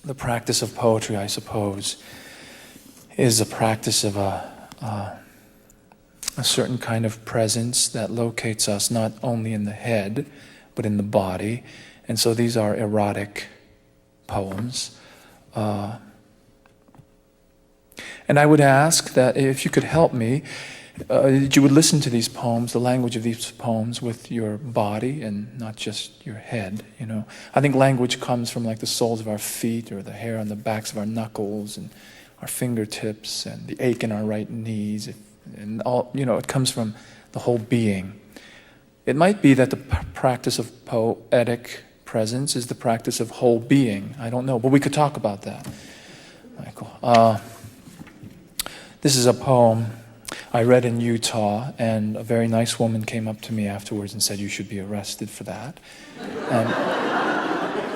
the practice of poetry, I suppose, is a practice of a certain kind of presence that locates us not only in the head, but in the body. And so these are erotic poems. And I would ask that if you could help me, that you would listen to these poems, the language of these poems, with your body and not just your head, you know. I think language comes from like the soles of our feet or the hair on the backs of our knuckles and our fingertips and the ache in our right knees. And all, you know, it comes from the whole being. It might be that the practice of poetic presence is the practice of whole being. I don't know, but we could talk about that, Michael. This is a poem I read in Utah, and a very nice woman came up to me afterwards and said, "You should be arrested for that." And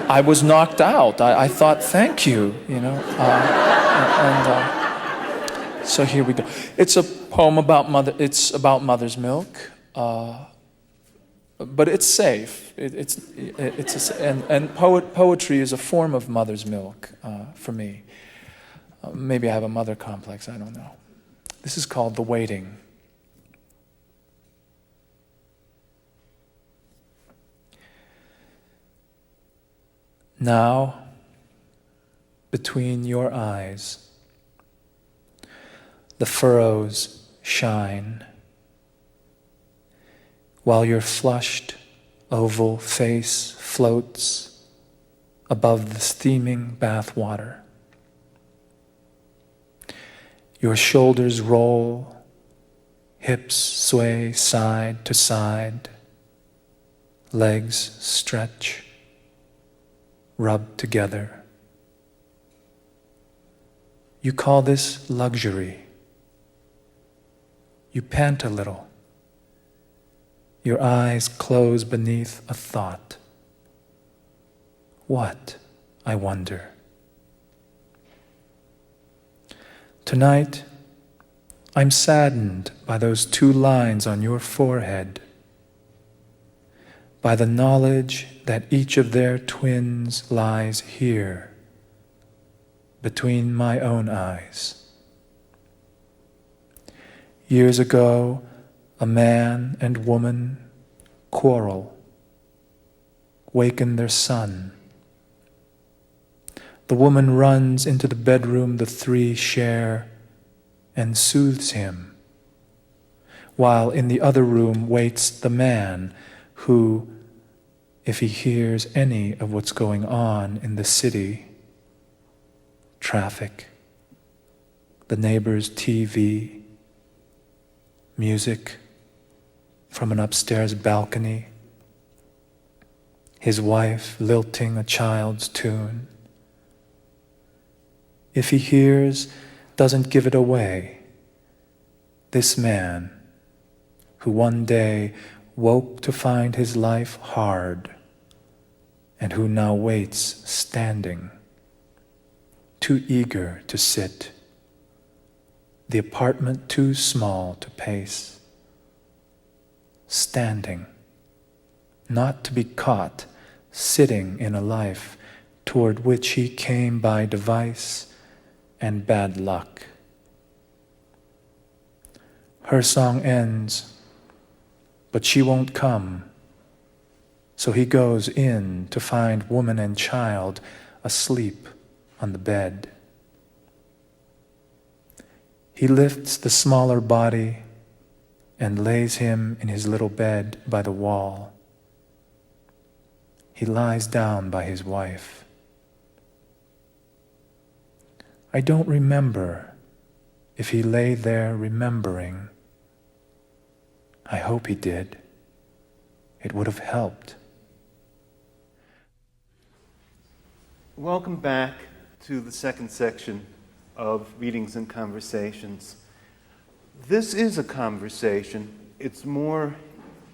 I was knocked out. I thought, thank you, you know. So here we go. It's a poem about mother's milk, but it's safe. Poetry is a form of mother's milk for me. Maybe I have a mother complex. I don't know. This is called The Waiting. Now, between your eyes, the furrows shine, while your flushed oval face floats above the steaming bath water. Your shoulders roll, hips sway side to side, legs stretch, rub together. You call this luxury. You pant a little. Your eyes close beneath a thought. What, I wonder? Tonight, I'm saddened by those 2 lines on your forehead, by the knowledge that each of their twins lies here, between my own eyes. Years ago, a man and woman quarrel, waken their son. The woman runs into the bedroom the 3 share and soothes him, while in the other room waits the man who, if he hears any of what's going on in the city, traffic, the neighbor's TV, music from an upstairs balcony, his wife lilting a child's tune, if he hears, doesn't give it away, this man who one day woke to find his life hard and who now waits standing, too eager to sit, the apartment too small to pace, standing, not to be caught, sitting in a life toward which he came by device and bad luck. Her song ends, but she won't come, so he goes in to find woman and child asleep on the bed. He lifts the smaller body and lays him in his little bed by the wall. He lies down by his wife. I don't remember if he lay there remembering. I hope he did. It would have helped. Welcome back to the second section of Readings and Conversations. This is a conversation. It's more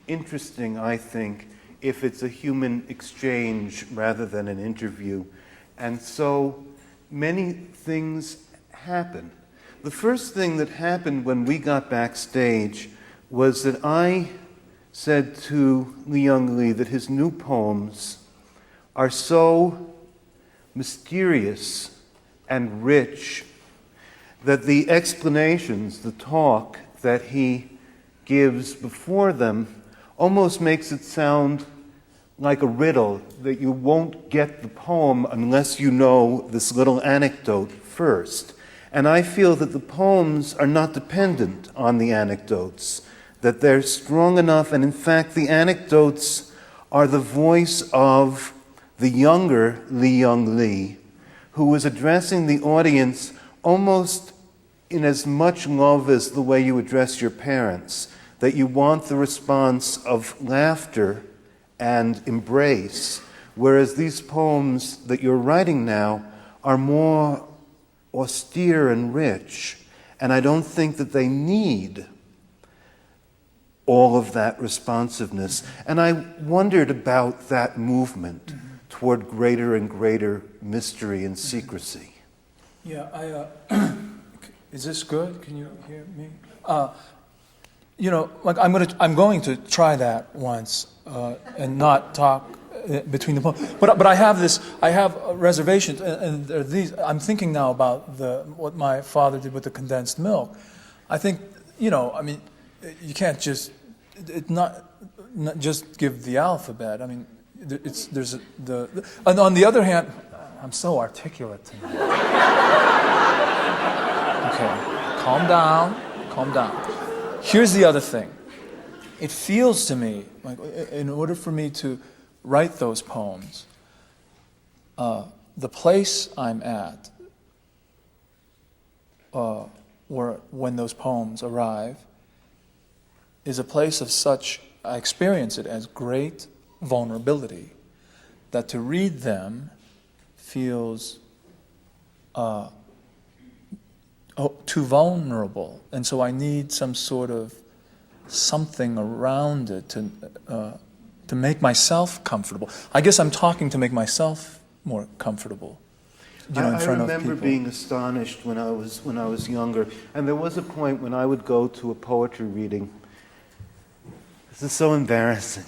interesting, I think, if it's a human exchange rather than an interview. And so many things happen. The first thing that happened when we got backstage was that I said to Lee Young Lee that his new poems are so mysterious and rich that the explanations, the talk that he gives before them almost makes it sound like a riddle, that you won't get the poem unless you know this little anecdote first. And I feel that the poems are not dependent on the anecdotes, that they're strong enough, and in fact the anecdotes are the voice of the younger Lee Young Lee, who was addressing the audience almost in as much love as the way you address your parents, that you want the response of laughter and embrace, whereas these poems that you're writing now are more austere and rich, and I don't think that they need all of that responsiveness. And I wondered about that movement toward greater and greater mystery and secrecy. Yeah, is this good? Can you hear me? Like I'm going to try that once and not talk between the poems. But I have reservations, and there are these. I'm thinking now about what my father did with the condensed milk. I think, you can't just not just give the alphabet. I mean, and on the other hand, I'm so articulate tonight. Okay, calm down. Here's the other thing. It feels to me like in order for me to write those poems, the place I'm at, when those poems arrive, is a place of such, I experience it as great vulnerability, that to read them feels too vulnerable, and so I need some sort of something around it to make myself comfortable. I guess I'm talking to make myself more comfortable. In front of people. I remember being astonished when I was younger, and there was a point when I would go to a poetry reading. This is so embarrassing.